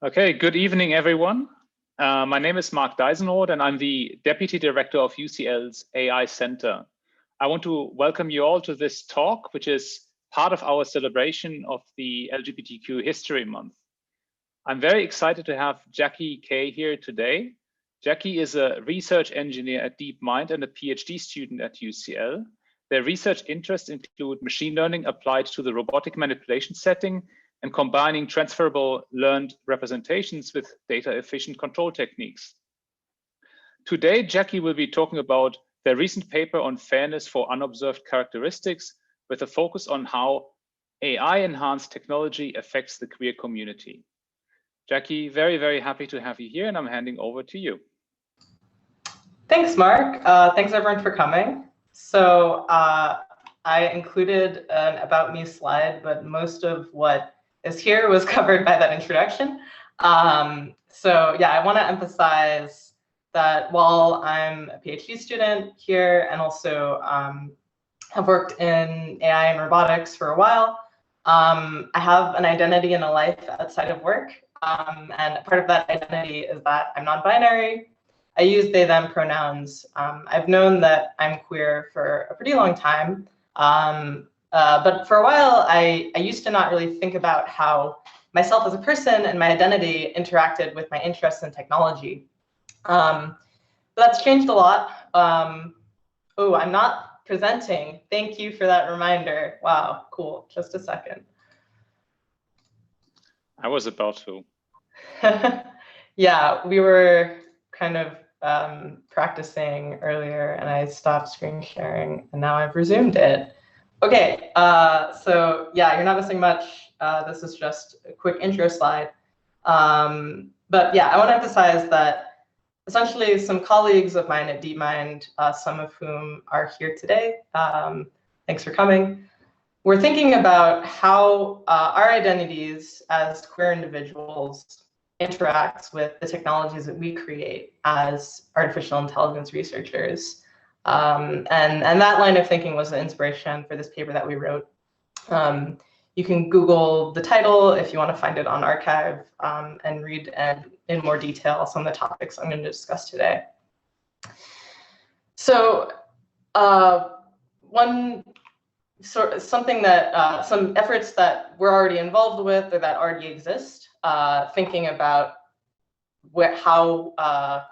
Okay, good evening, everyone. My name is Mark Deisenroth, and I'm the Deputy Director of UCL's AI Center. I want to welcome you all to this talk, which is part of our celebration of the LGBTQ History Month. I'm very excited to have Jackie Kay here today. Jackie is a research engineer at DeepMind and a PhD student at UCL. Their research interests include machine learning applied to the robotic manipulation setting and combining transferable learned representations with data-efficient control techniques. Today, Jackie will be talking about their recent paper on fairness for unobserved characteristics with a focus on how AI-enhanced technology affects the queer community. Jackie, very, very happy to have you here, and I'm handing over to you. Thanks, Mark. Thanks, everyone, for coming. So I included an About Me slide, but most of what is here was covered by that introduction. So yeah, I want to emphasize that while I'm a PhD student here and also have worked in AI and robotics for a while, I have an identity and a life outside of work. And part of that identity is that I'm non-binary. I use they, them pronouns. I've known that I'm queer for a pretty long time. But for a while, I used to not really think about how myself as a person and my identity interacted with my interests in technology. But that's changed a lot. Oh, I'm not presenting. Thank you for that reminder. Wow, cool. Just a second. I was about to. Yeah, we were kind of practicing earlier, and I stopped screen sharing, and now I've resumed it. Okay, so yeah, you're not missing much. This is just a quick intro slide. But yeah, I want to emphasize that essentially some colleagues of mine at DeepMind, some of whom are here today, thanks for coming, we're thinking about how our identities as queer individuals interacts with the technologies that we create as artificial intelligence researchers. And that line of thinking was the inspiration for this paper that we wrote. You can Google the title if you want to find it on arXiv and read in more detail some of the topics I'm going to discuss today. So something that some efforts that we're already involved with or that already exist, thinking about how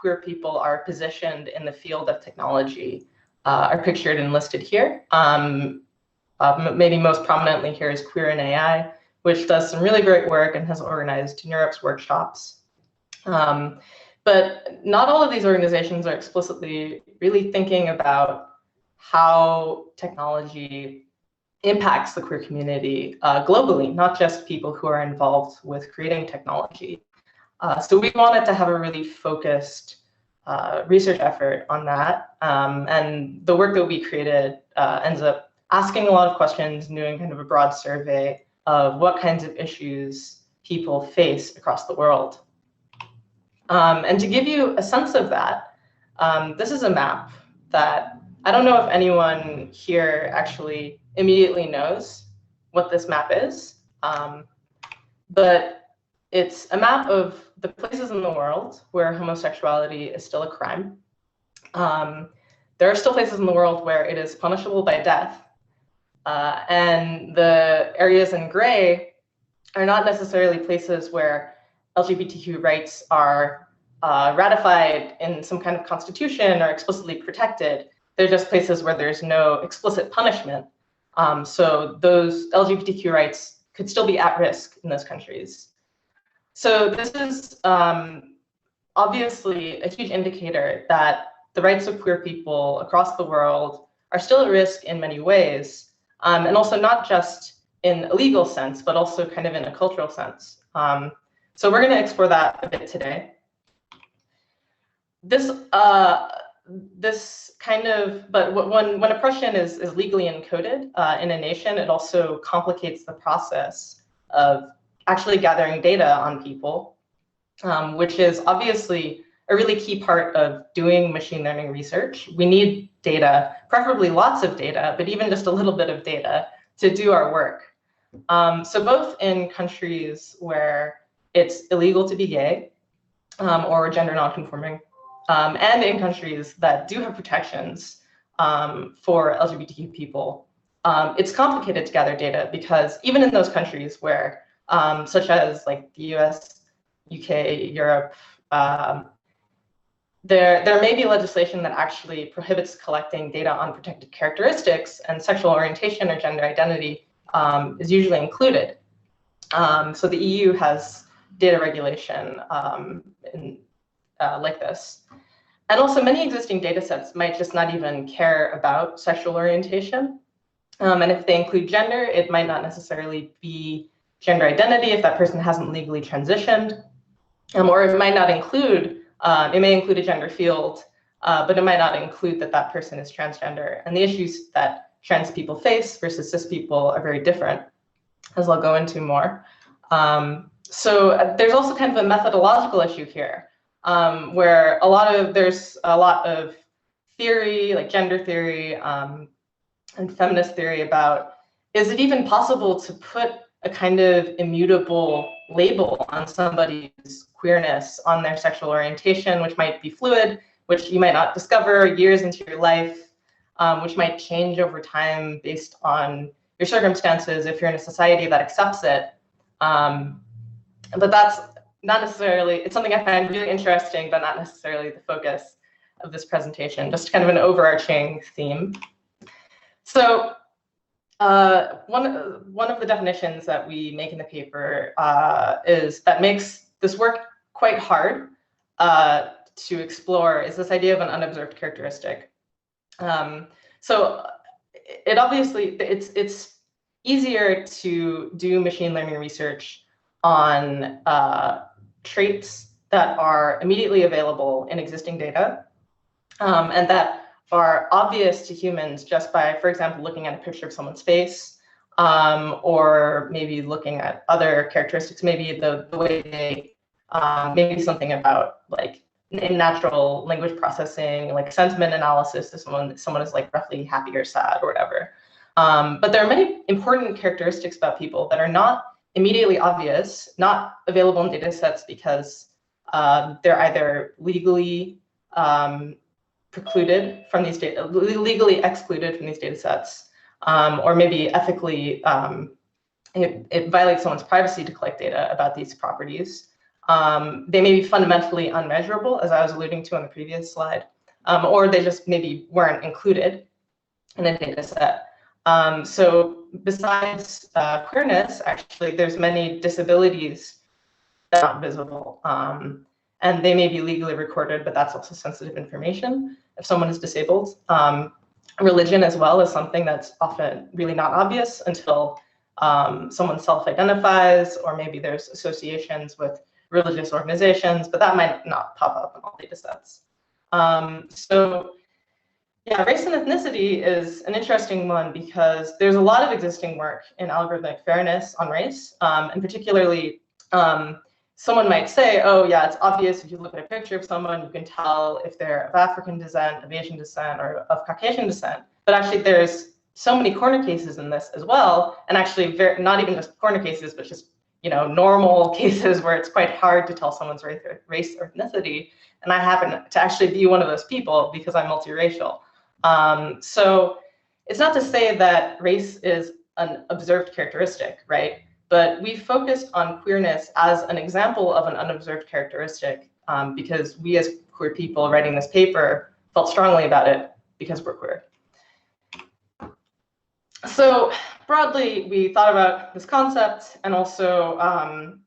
queer people are positioned in the field of technology are pictured and listed here. Maybe most prominently here is Queer in AI, which does some really great work and has organized NeurIPS workshops. But not all of these organizations are explicitly really thinking about how technology impacts the queer community globally, not just people who are involved with creating technology. So we wanted to have a really focused research effort on that. And the work that we created ends up asking a lot of questions, doing kind of a broad survey of what kinds of issues people face across the world. And to give you a sense of that, this is a map that I don't know if anyone here actually immediately knows what this map is, but it's a map of the places in the world where homosexuality is still a crime. There are still places in the world where it is punishable by death. And the areas in gray are not necessarily places where LGBTQ rights are ratified in some kind of constitution or explicitly protected. They're just places where there's no explicit punishment. So those LGBTQ rights could still be at risk in those countries. So this is obviously a huge indicator that the rights of queer people across the world are still at risk in many ways, and also not just in a legal sense, but also kind of in a cultural sense. So we're going to explore that a bit today. This kind of, but when oppression is legally encoded in a nation, it also complicates the process of actually gathering data on people, which is obviously a really key part of doing machine learning research. We need data, preferably lots of data, but even just a little bit of data to do our work. So both in countries where it's illegal to be gay or gender nonconforming. And in countries that do have protections for LGBTQ people, it's complicated to gather data because even in those countries where, such as like the US, UK, Europe, there may be legislation that actually prohibits collecting data on protected characteristics, and sexual orientation or gender identity is usually included. So the EU has data regulation like this. And also many existing data sets might just not even care about sexual orientation. And if they include gender, it might not necessarily be gender identity if that person hasn't legally transitioned. Or it might not include, it may include a gender field, but it might not include that that person is transgender. And the issues that trans people face versus cis people are very different, as I'll go into more. So there's also kind of a methodological issue here, where there's a lot of theory, like gender theory and feminist theory about, is it even possible to put a kind of immutable label on somebody's queerness, on their sexual orientation, which might be fluid, which you might not discover years into your life, which might change over time based on your circumstances if you're in a society that accepts it. But that's not necessarily, it's something I find really interesting, but not necessarily the focus of this presentation, just kind of an overarching theme. So one of the definitions that we make in the paper is that makes this work quite hard to explore is this idea of an unobserved characteristic. So it obviously, it's easier to do machine learning research on traits that are immediately available in existing data and that are obvious to humans just by, for example, looking at a picture of someone's face, or maybe looking at other characteristics, maybe the way they, maybe something about like in natural language processing, like sentiment analysis, if someone is like roughly happy or sad or whatever. But there are many important characteristics about people that are not immediately obvious, not available in data sets because they're either legally precluded from these data, legally excluded from these data sets, or maybe ethically, it violates someone's privacy to collect data about these properties. They may be fundamentally unmeasurable, as I was alluding to on the previous slide, or they just maybe weren't included in a data set. So besides queerness, actually, there's many disabilities that are not visible. And they may be legally recorded, but that's also sensitive information if someone is disabled. Religion as well is something that's often really not obvious until someone self-identifies, or maybe there's associations with religious organizations, but that might not pop up in all data sets. So yeah, race and ethnicity is an interesting one because there's a lot of existing work in algorithmic fairness on race, and particularly someone might say, oh yeah, it's obvious if you look at a picture of someone, you can tell if they're of African descent, of Asian descent, or of Caucasian descent. But actually there's so many corner cases in this as well, and actually not even just corner cases, but just normal cases where it's quite hard to tell someone's race or ethnicity. And I happen to actually be one of those people because I'm multiracial. So it's not to say that race is an observed characteristic, right? But we focused on queerness as an example of an unobserved characteristic because we as queer people writing this paper felt strongly about it because we're queer. So broadly, we thought about this concept and also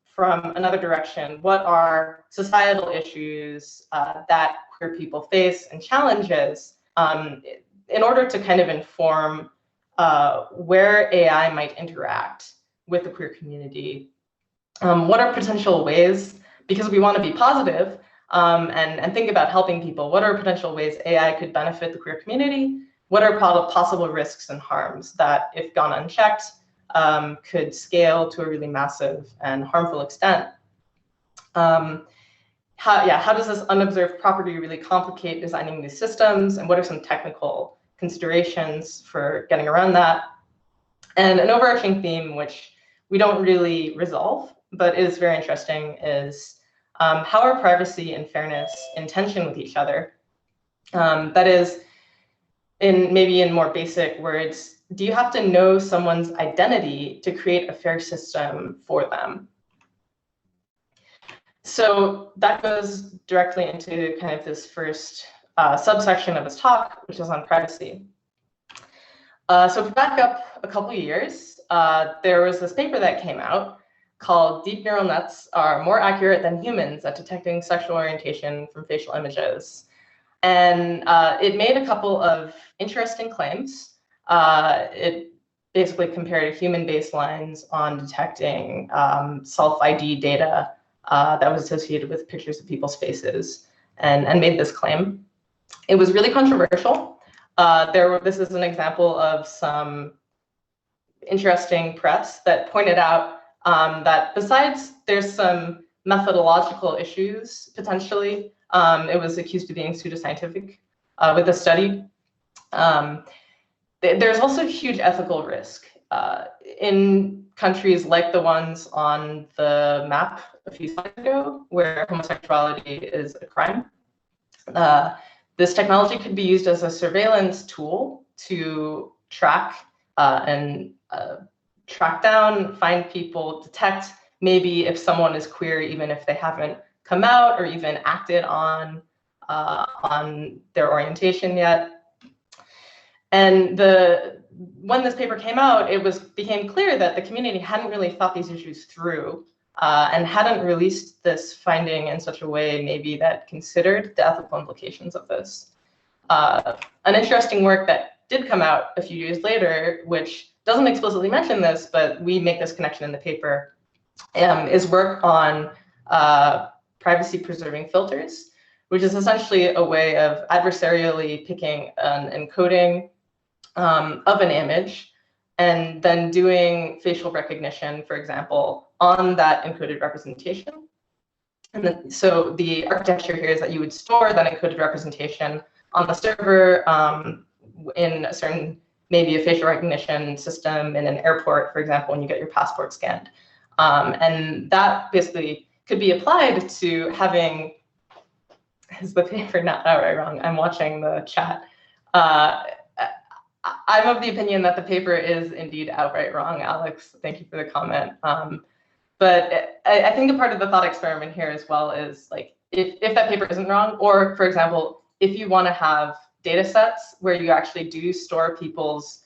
from another direction, what are societal issues that queer people face and challenges in order to kind of inform where AI might interact with the queer community. What are potential ways, because we want to be positive and think about helping people, what are potential ways AI could benefit the queer community? What are possible risks and harms that, if gone unchecked, could scale to a really massive and harmful extent? How does this unobserved property really complicate designing these systems? And what are some technical considerations for getting around that? And an overarching theme, which we don't really resolve, but is very interesting is how are privacy and fairness in tension with each other? That is, maybe in more basic words, do you have to know someone's identity to create a fair system for them? So that goes directly into kind of this first subsection of this talk, which is on privacy. So to back up a couple of years, there was this paper that came out called Deep Neural Nets Are More Accurate Than Humans at Detecting Sexual Orientation from Facial Images. And it made a couple of interesting claims. It basically compared human baselines on detecting self-ID data that was associated with pictures of people's faces and made this claim. It was really controversial. This is an example of some interesting press that pointed out that besides there's some methodological issues, potentially, it was accused of being pseudoscientific with the study. There's also huge ethical risk in countries like the ones on the map a few slides ago, where homosexuality is a crime. This technology could be used as a surveillance tool to track and track down, find people, detect maybe if someone is queer, even if they haven't come out or even acted on their orientation yet. And when this paper came out, it became clear that the community hadn't really thought these issues through and hadn't released this finding in such a way maybe that considered the ethical implications of this. An interesting work that did come out a few years later, which doesn't explicitly mention this, but we make this connection in the paper, is work on privacy-preserving filters, which is essentially a way of adversarially picking an encoding of an image and then doing facial recognition, for example, on that encoded representation. And then, so the architecture here is that you would store that encoded representation on the server in a certain, maybe a facial recognition system in an airport, for example, when you get your passport scanned. And that basically could be applied to having, is the paper not outright wrong? I'm watching the chat. I'm of the opinion that the paper is indeed outright wrong, Alex. Thank you for the comment. But I think a part of the thought experiment here as well is like, if that paper isn't wrong, or for example, if you want to have data sets where you actually do store people's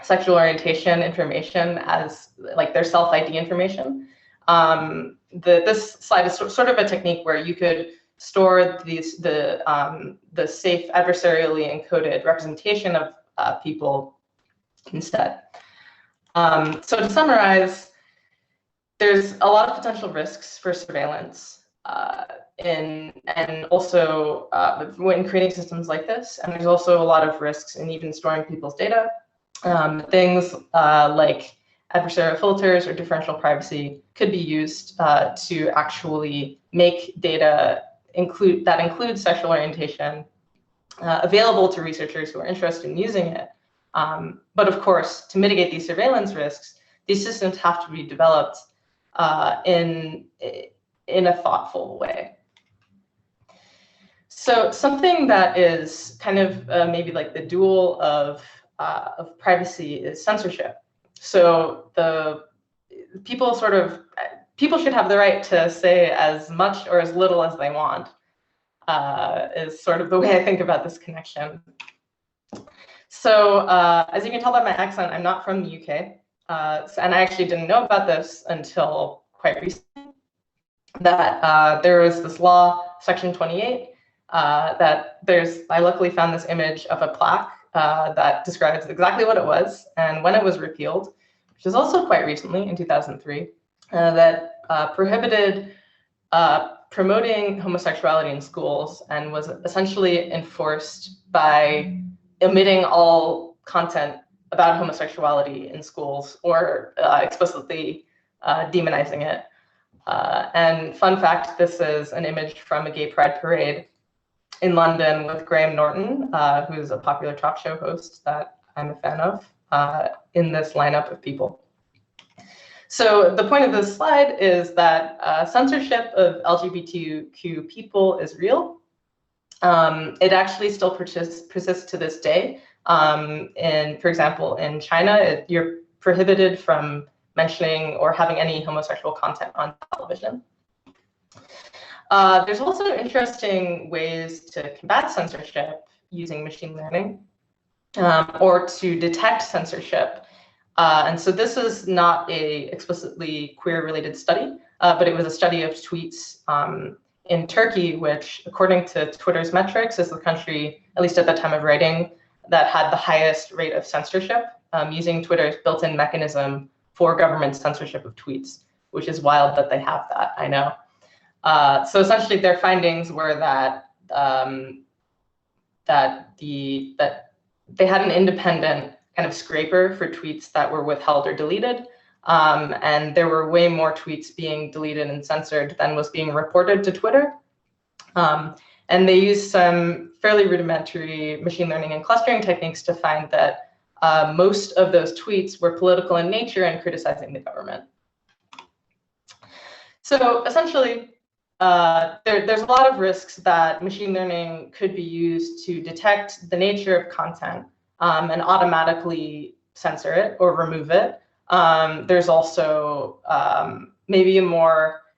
sexual orientation information as like their self-ID information, this slide is sort of a technique where you could store the safe adversarially encoded representation of people instead. So to summarize, there's a lot of potential risks for surveillance and also when creating systems like this, and there's also a lot of risks in even storing people's data. Things like adversarial filters or differential privacy could be used to actually make data that includes sexual orientation available to researchers who are interested in using it. But of course, to mitigate these surveillance risks, these systems have to be developed in a thoughtful way. So something that is kind of maybe like the dual of privacy is censorship. So people should have the right to say as much or as little as they want, is sort of the way I think about this connection. So as you can tell by my accent, I'm not from the UK. And I actually didn't know about this until quite recently, that there was this law, Section 28, that I luckily found this image of a plaque that describes exactly what it was and when it was repealed, which is also quite recently in 2003, that prohibited promoting homosexuality in schools and was essentially enforced by omitting all content about homosexuality in schools or explicitly demonizing it. And fun fact, this is an image from a gay pride parade in London with Graham Norton, who's a popular talk show host that I'm a fan of, in this lineup of people. So the point of this slide is that censorship of LGBTQ people is real. It actually still persists to this day. For example, in China, you're prohibited from mentioning or having any homosexual content on television. There's also interesting ways to combat censorship using machine learning or to detect censorship. And so this is not a explicitly queer-related study, but it was a study of tweets in Turkey, which, according to Twitter's metrics, is the country, at least at the time of writing, that had the highest rate of censorship using Twitter's built-in mechanism for government censorship of tweets, which is wild that they have that, I know. So essentially, their findings were that they had an independent kind of scraper for tweets that were withheld or deleted, and there were way more tweets being deleted and censored than was being reported to Twitter. And they used some fairly rudimentary machine learning and clustering techniques to find that most of those tweets were political in nature and criticizing the government. So essentially, there's a lot of risks that machine learning could be used to detect the nature of content and automatically censor it or remove it. There's also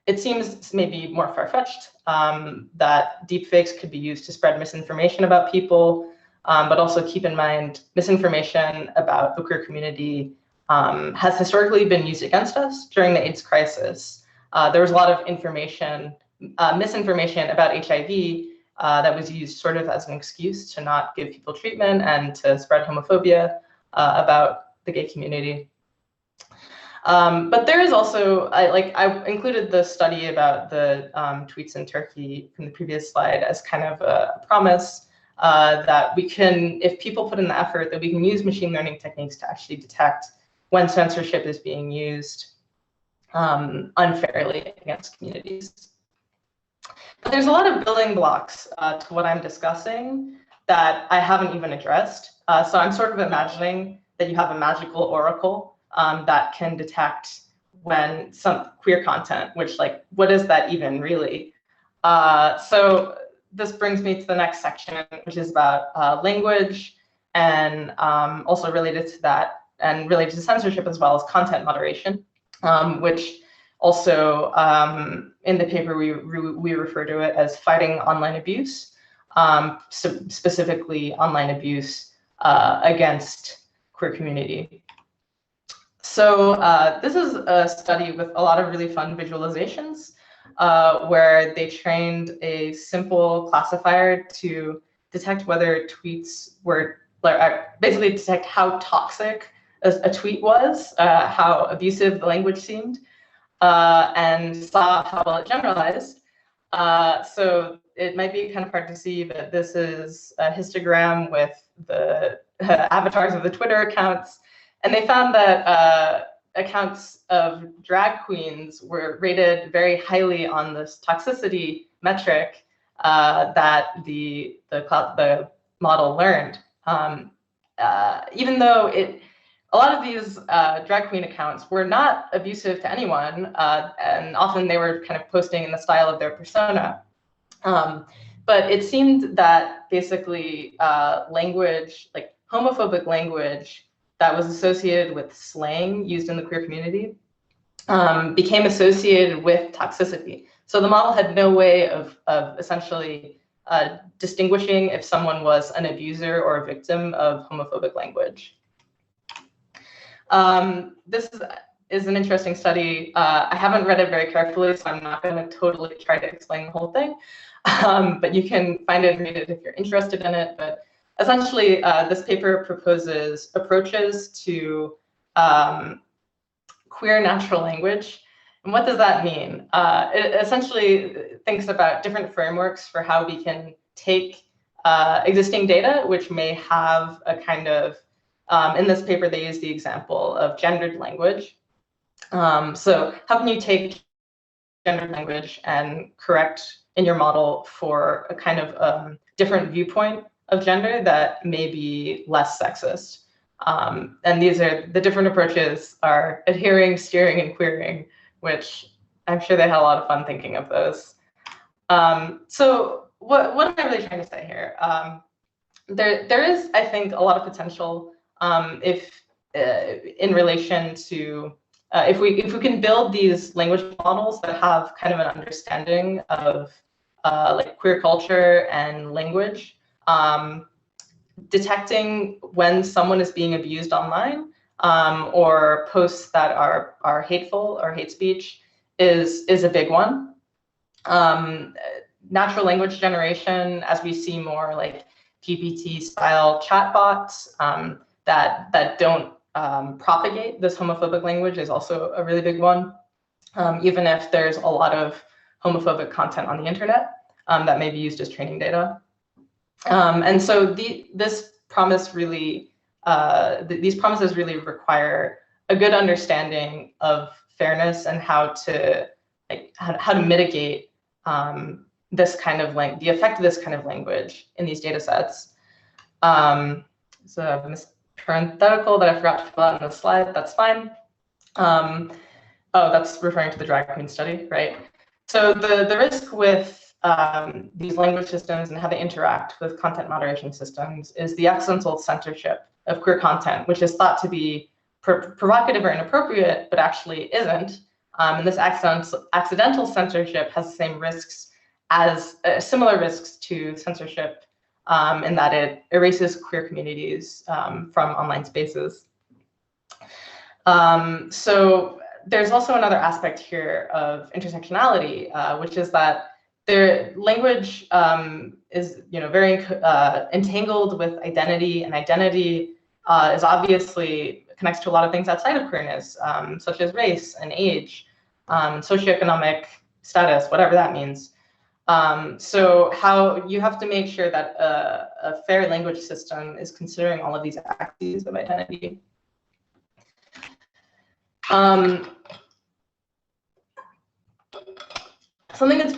it seems maybe more far-fetched that deepfakes could be used to spread misinformation about people, but also keep in mind misinformation about the queer community has historically been used against us during the AIDS crisis. There was a lot of misinformation about HIV that was used sort of as an excuse to not give people treatment and to spread homophobia about the gay community. But there is also, I included the study about the tweets in Turkey from the previous slide as kind of a promise that we can, if people put in the effort, that we can use machine learning techniques to actually detect when censorship is being used unfairly against communities. But there's a lot of building blocks to what I'm discussing that I haven't even addressed. So I'm sort of imagining that you have a magical oracle that can detect when some queer content, which, like, what is that even really? So this brings me to the next section, which is about language, and also related to that and related to censorship as well as content moderation, which also in the paper we refer to it as fighting online abuse, specifically online abuse against queer community. So this is a study with a lot of really fun visualizations where they trained a simple classifier to detect whether tweets were, basically detect how toxic a tweet was, how abusive the language seemed, and saw how well it generalized. So it might be kind of hard to see, but this is a histogram with the avatars of the Twitter accounts. And they found that accounts of drag queens were rated very highly on this toxicity metric that the model learned. Even though a lot of these drag queen accounts were not abusive to anyone, and often they were kind of posting in the style of their persona. But it seemed that basically language, like homophobic language, that was associated with slang used in the queer community became associated with toxicity. So the model had no way of essentially distinguishing if someone was an abuser or a victim of homophobic language. This is an interesting study. I haven't read it very carefully, so I'm not going to totally try to explain the whole thing. But you can find it and read it if you're interested in it. But essentially, this paper proposes approaches to queer natural language. And what does that mean? It essentially thinks about different frameworks for how we can take existing data, which may have a kind of, in this paper, they use the example of gendered language. So how can you take gendered language and correct in your model for a kind of different viewpoint of gender that may be less sexist? And these are the different approaches are adhering, steering, and querying, which I'm sure they had a lot of fun thinking of those. So what am I really trying to say here? There is, I think, a lot of potential in relation to if we can build these language models that have kind of an understanding of like queer culture and language, detecting when someone is being abused online or posts that are hateful or hate speech is a big one. Natural language generation, as we see more like GPT-style chatbots that don't propagate this homophobic language, is also a really big one. Even if there's a lot of homophobic content on the internet that may be used as training data. And so these promises really require a good understanding of fairness and how to mitigate this kind of the effect of this kind of language in these data sets. So parenthetical that I forgot to fill out in the slide, that's fine. Oh, that's referring to the drag queen study, right? So the risk with these language systems and how they interact with content moderation systems is the accidental censorship of queer content, which is thought to be provocative or inappropriate, but actually isn't. And this accidental censorship has the same risks as similar risks to censorship in that it erases queer communities from online spaces. So there's also another aspect here of intersectionality, which is that their language is very entangled with identity, and identity is obviously connects to a lot of things outside of queerness, such as race and age, socioeconomic status, whatever that means. So how you have to make sure that a fair language system is considering all of these axes of identity. Something that's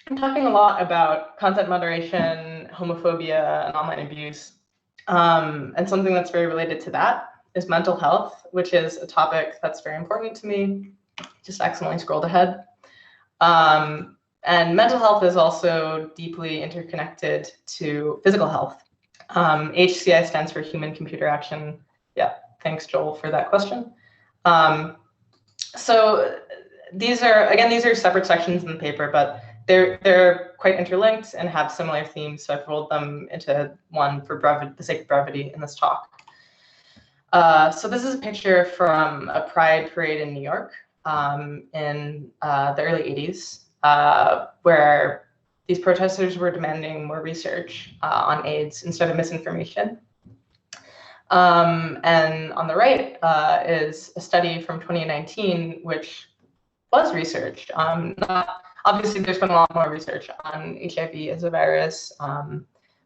I'm talking a lot about content moderation, homophobia, and online abuse. And something that's very related to that is mental health, which is a topic that's very important to me. Just accidentally scrolled ahead. And mental health is also deeply interconnected to physical health. HCI stands for Human Computer Action. Yeah, thanks, Joel, for that question. So these are separate sections in the paper, but they're quite interlinked and have similar themes. So I've rolled them into one for the sake of brevity in this talk. So this is a picture from a pride parade in New York in the early 80s, where these protesters were demanding more research on AIDS instead of misinformation. And on the right is a study from 2019, which was research. Obviously, there's been a lot more research on HIV as a virus,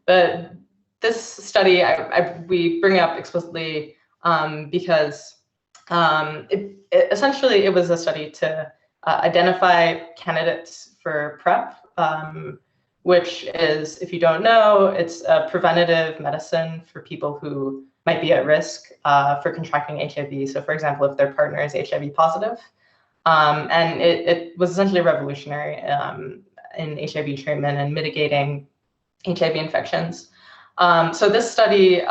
but this study we bring up explicitly because essentially it was a study to identify candidates for PrEP, which is, if you don't know, it's a preventative medicine for people who might be at risk for contracting HIV. So for example, if their partner is HIV positive. And it was essentially revolutionary in HIV treatment and mitigating HIV infections. So this study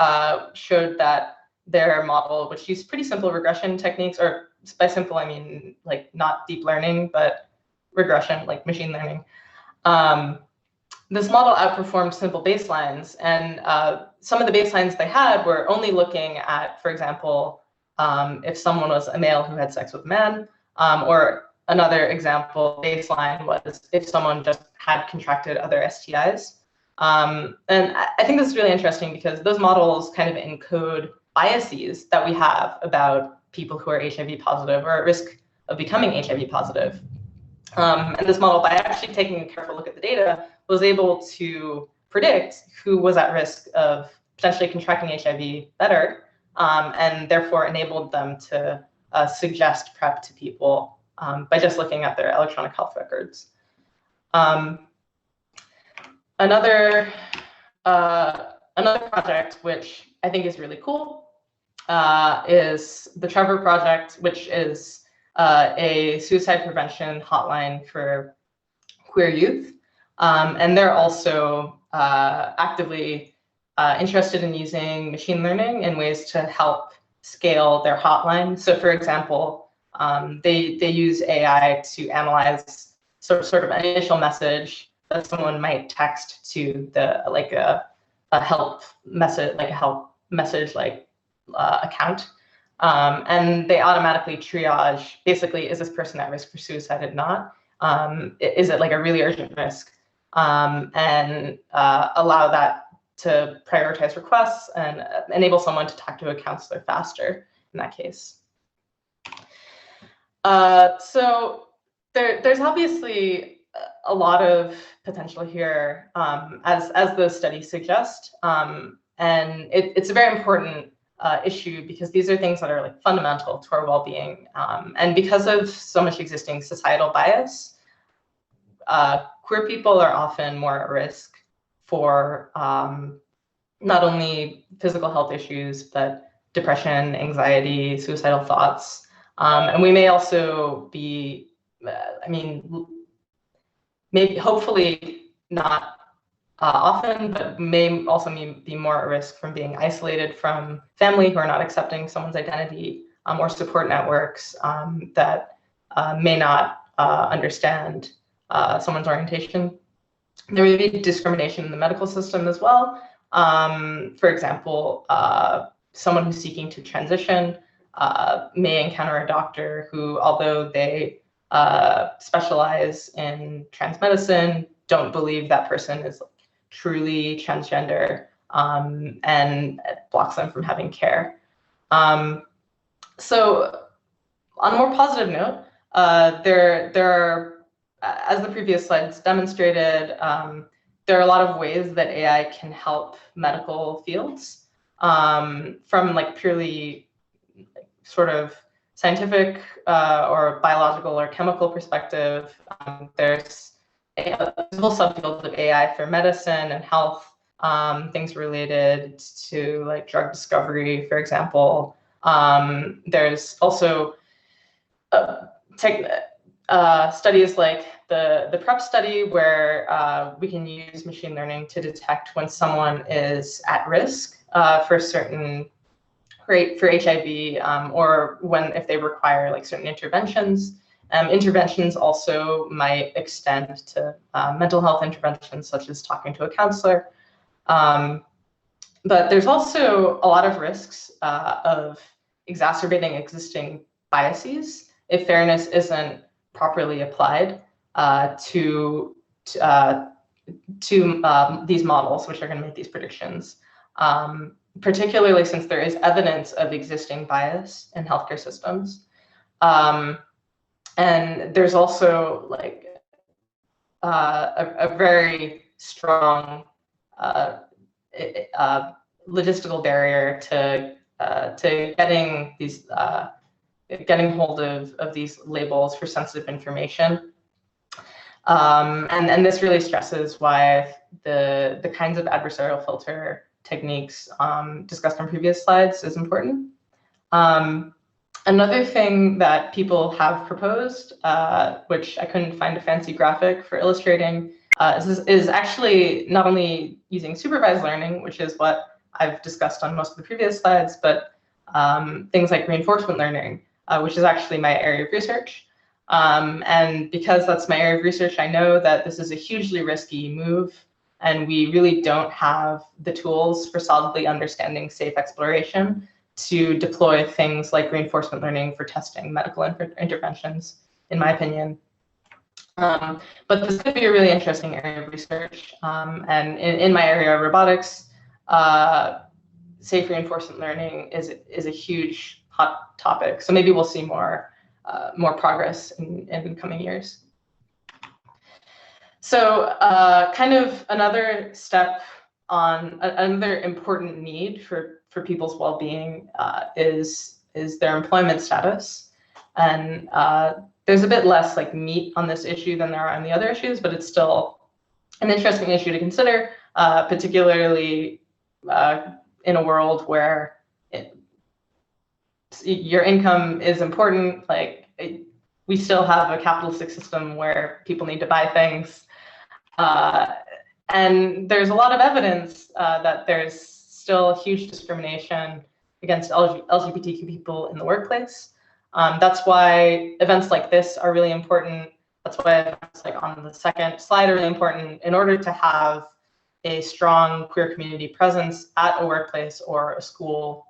showed that their model, which used pretty simple regression techniques, or by simple, I mean like not deep learning, but regression, like machine learning. This model outperformed simple baselines, and some of the baselines they had were only looking at, for example, if someone was a male who had sex with a man, or another example baseline was if someone just had contracted other STIs. And I think this is really interesting because those models kind of encode biases that we have about people who are HIV positive or at risk of becoming HIV positive. And this model, by actually taking a careful look at the data, was able to predict who was at risk of potentially contracting HIV better, and therefore enabled them to suggest PrEP to people by just looking at their electronic health records. Another project, which I think is really cool, is the Trevor Project, which is a suicide prevention hotline for queer youth. And they're also actively interested in using machine learning in ways to help scale their hotline. So for example, they use AI to analyze sort of an initial message that someone might text to the a help message, account. And they automatically triage, basically, is this person at risk for suicide or not? Is it like a really urgent risk? And allow that to prioritize requests and enable someone to talk to a counselor faster in that case. So there's obviously a lot of potential here, as those studies suggest. And it's a very important issue because these are things that are like fundamental to our well-being. And because of so much existing societal bias, queer people are often more at risk for not only physical health issues, but depression, anxiety, suicidal thoughts. And we may also be, maybe hopefully not often, but may also be more at risk from being isolated from family who are not accepting someone's identity, or support networks that may not understand someone's orientation. There may be discrimination in the medical system as well. For example, someone who's seeking to transition may encounter a doctor who, although they specialize in trans medicine, don't believe that person is truly transgender, and blocks them from having care. So on a more positive note, there are, as the previous slides demonstrated, there are a lot of ways that AI can help medical fields, from like purely sort of scientific or biological or chemical perspective. There's a whole subfield of AI for medicine and health, things related to like drug discovery, for example. There's also studies like the PrEP study, where we can use machine learning to detect when someone is at risk for certain, for HIV, or if they require like certain interventions. Interventions also might extend to mental health interventions, such as talking to a counselor. But there's also a lot of risks of exacerbating existing biases if fairness isn't properly applied to these models, which are going to make these predictions. Particularly since there is evidence of existing bias in healthcare systems. And there's also like a very strong logistical barrier to getting these getting hold of these labels for sensitive information. And this really stresses why the kinds of adversarial filter techniques discussed on previous slides is important. Another thing that people have proposed, which I couldn't find a fancy graphic for illustrating, is actually not only using supervised learning, which is what I've discussed on most of the previous slides, but things like reinforcement learning, which is actually my area of research. And because that's my area of research, I know that this is a hugely risky move, and we really don't have the tools for solidly understanding safe exploration to deploy things like reinforcement learning for testing medical interventions, in my opinion. But this could be a really interesting area of research. And in my area of robotics, safe reinforcement learning is a huge hot topic. So maybe we'll see more progress in coming years. So kind of another step on another important need for people's well-being is their employment status. And there's a bit less like meat on this issue than there are on the other issues, but it's still an interesting issue to consider, particularly in a world where your income is important. Like we still have a capitalistic system where people need to buy things. And there's a lot of evidence that there's still huge discrimination against LGBTQ people in the workplace. That's why events like this are really important. That's why events like on the second slide are really important in order to have a strong queer community presence at a workplace or a school,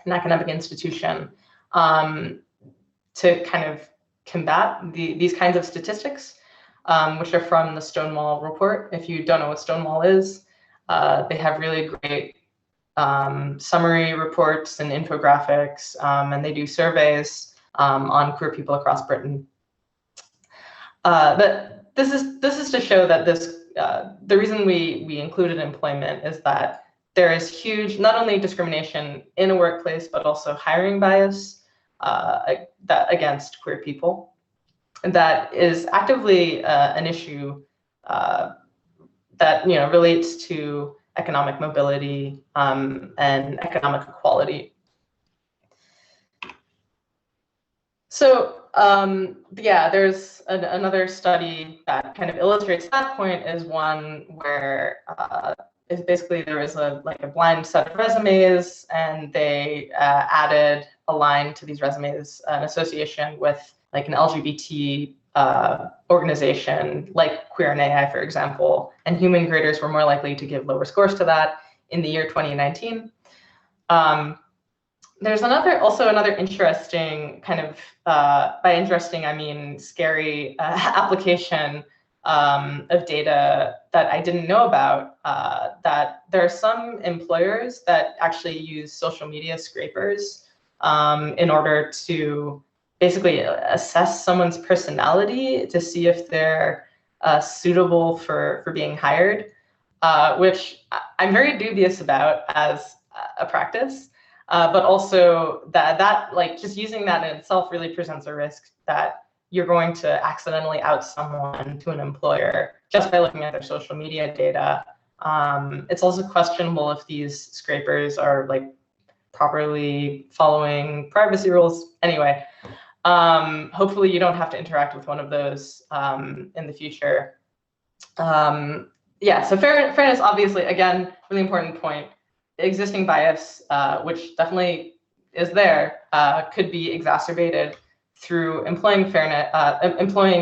an academic institution, to kind of combat these kinds of statistics, which are from the Stonewall report. If you don't know what Stonewall is, they have really great summary reports and infographics, and they do surveys on queer people across Britain. But this is to show that the reason we included employment is that there is huge, not only discrimination in a workplace, but also hiring bias that against queer people. And that is actively an issue that relates to economic mobility and economic equality. So yeah, there's another study that kind of illustrates that point, is one where basically there was a blind set of resumes, and they added a line to these resumes, an association with like an LGBT organization like Queer in AI, for example, and human graders were more likely to give lower scores to that in the year 2019. There's also another interesting kind of, by interesting, I mean scary application of data that I didn't know about, that there are some employers that actually use social media scrapers in order to basically assess someone's personality to see if they're suitable for being hired, which I'm very dubious about as a practice. But also that like just using that in itself really presents a risk that you're going to accidentally out someone to an employer just by looking at their social media data. It's also questionable if these scrapers are like properly following privacy rules. Anyway, hopefully you don't have to interact with one of those in the future. Yeah, so fairness, obviously, again, really important point. Existing bias, which definitely is there, could be exacerbated through employing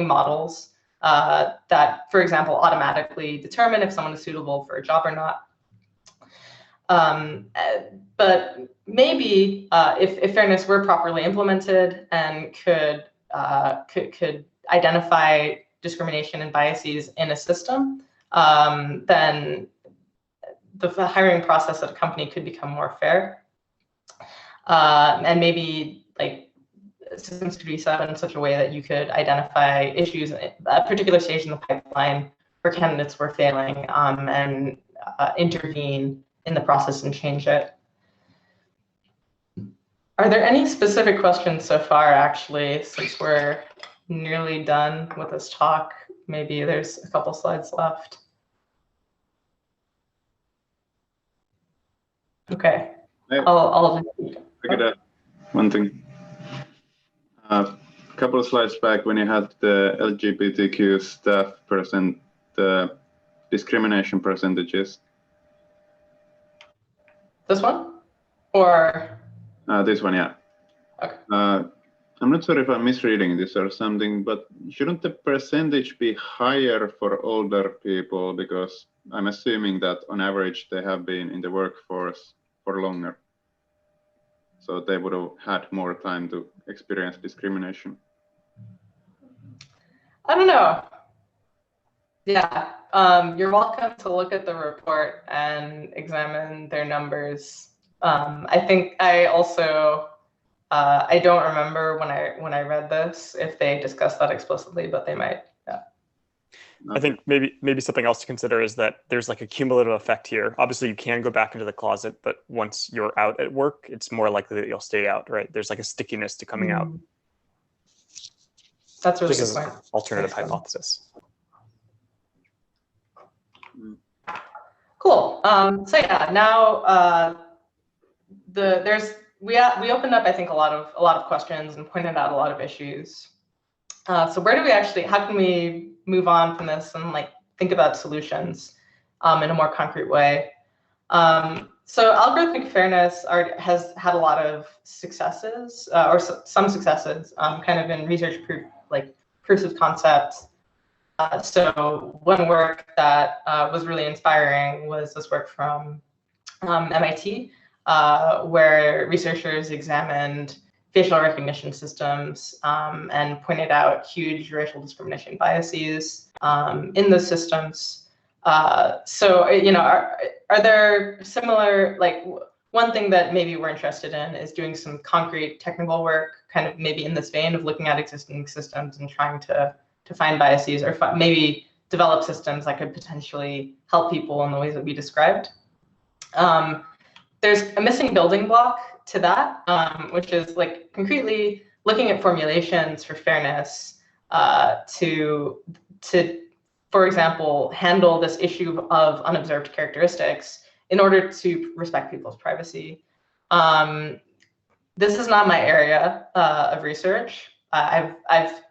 models that, for example, automatically determine if someone is suitable for a job or not. But maybe if fairness were properly implemented and could identify discrimination and biases in a system, then the hiring process at a company could become more fair, and maybe like systems could be set up in such a way that you could identify issues at a particular stage in the pipeline where candidates were failing, and intervene in the process and change it. Are there any specific questions so far, actually, since we're nearly done with this talk? Maybe there's a couple slides left. Okay, I'll just... I could add one thing. A couple of slides back, when you had the LGBTQ staff present, the discrimination percentages. This one? Or? This one, yeah. Okay. I'm not sure if I'm misreading this or something, but shouldn't the percentage be higher for older people? Because I'm assuming that on average they have been in the workforce for longer. So they would have had more time to experience discrimination. I don't know. Yeah, you're welcome to look at the report and examine their numbers. I think I also, I don't remember when I read this if they discussed that explicitly, but they might. Yeah. I think maybe something else to consider is that there's like a cumulative effect here. Obviously, you can go back into the closet, but once you're out at work, it's more likely that you'll stay out, right? There's like a stickiness to coming out. That's really just good an point. alternative hypothesis. Cool. So yeah, now there's we opened up, I think, a lot of questions and pointed out a lot of issues. So where do we actually, how can we move on from this and like think about solutions in a more concrete way? So algorithmic fairness has had a lot of successes, or some successes, kind of in research proofs of concept. So one work that was really inspiring was this work from MIT, where researchers examined facial recognition systems and pointed out huge racial discrimination biases in those systems. So, are there similar, like, one thing that maybe we're interested in is doing some concrete technical work, kind of maybe in this vein of looking at existing systems and trying to find biases, or maybe develop systems that could potentially help people in the ways that we described. There's a missing building block to that, which is like concretely looking at formulations for fairness to, for example, handle this issue of unobserved characteristics in order to respect people's privacy. This is not my area of research. I've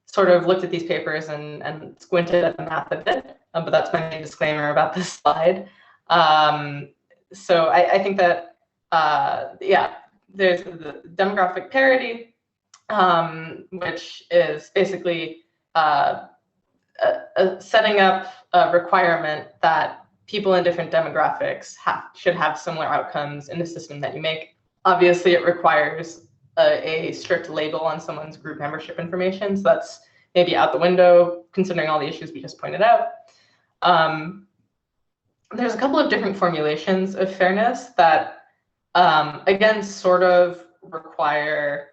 sort of looked at these papers and squinted at the math a bit, but that's my main disclaimer about this slide. So I think that, yeah, there's the demographic parity, which is basically setting up a requirement that people in different demographics should have similar outcomes in the system that you make. Obviously, it requires a strict label on someone's group membership information, so that's maybe out the window, considering all the issues we just pointed out. There's a couple of different formulations of fairness that, again, sort of require,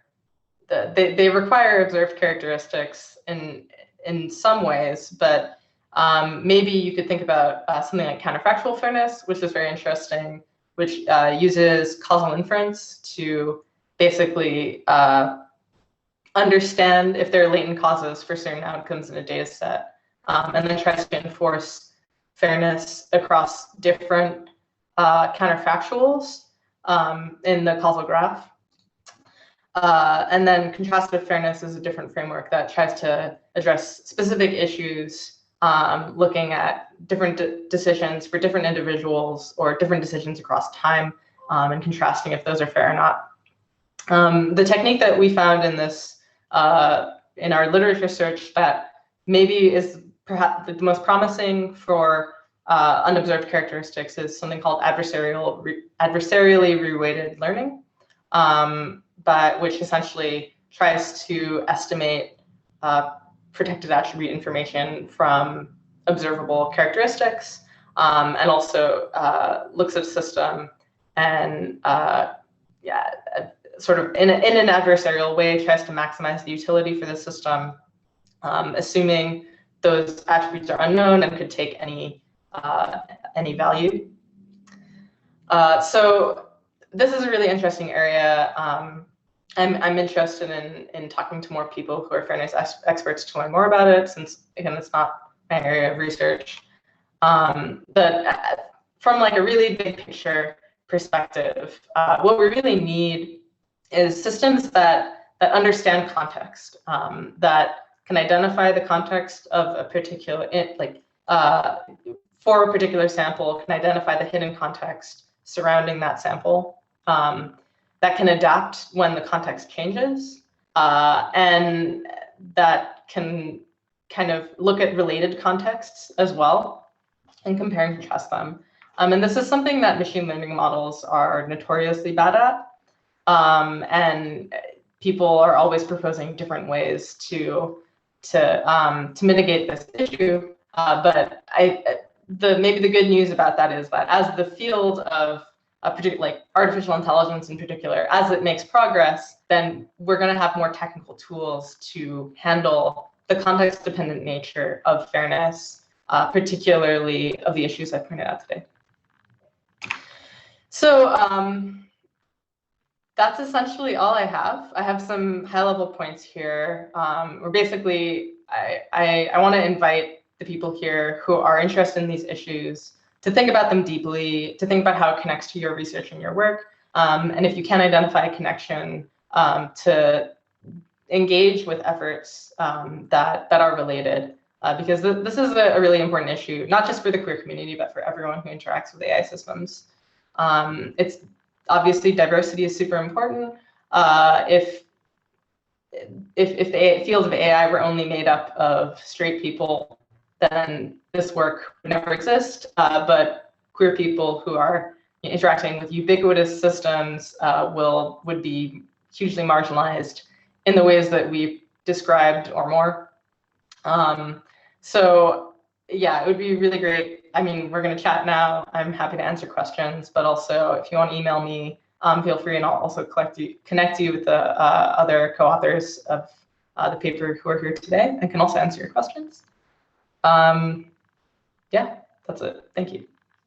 they require observed characteristics in some ways, but maybe you could think about something like counterfactual fairness, which is very interesting, which uses causal inference to basically understand if there are latent causes for certain outcomes in a data set, and then tries to enforce fairness across different counterfactuals in the causal graph. And then contrastive fairness is a different framework that tries to address specific issues, looking at different decisions for different individuals or different decisions across time, and contrasting if those are fair or not. The technique that we found in this, in our literature search, that maybe is perhaps the most promising for unobserved characteristics is something called adversarially reweighted learning, but which essentially tries to estimate protected attribute information from observable characteristics, and also looks at system and sort of in an adversarial way tries to maximize the utility for the system, assuming those attributes are unknown and could take any value. So this is a really interesting area. I'm interested in talking to more people who are fairness experts to learn more about it, since again, it's not my area of research. But from like a really big picture perspective, what we really need is systems that understand context, that can identify the context of a particular, for a particular sample, can identify the hidden context surrounding that sample, that can adapt when the context changes, and that can kind of look at related contexts as well and compare and contrast them. And this is something that machine learning models are notoriously bad at. And people are always proposing different ways to mitigate this issue. But maybe the good news about that is that as the field of like artificial intelligence in particular, as it makes progress, then we're going to have more technical tools to handle the context-dependent nature of fairness, particularly of the issues I pointed out today. So that's essentially all I have. I have some high-level points here. Where basically, I want to invite the people here who are interested in these issues to think about them deeply, to think about how it connects to your research and your work, And if you can identify a connection, to engage with efforts that are related, because this is a really important issue, not just for the queer community, but for everyone who interacts with AI systems. It's obviously diversity is super important. If the field of AI were only made up of straight people, then this work would never exist. But queer people who are interacting with ubiquitous systems would be hugely marginalized in the ways that we described or more. So yeah, it would be really great. I mean, we're going to chat now. I'm happy to answer questions, but also if you want to email me, feel free, and I'll also connect you with the other co-authors of the paper who are here today and can also answer your questions. Yeah, that's it. Thank you.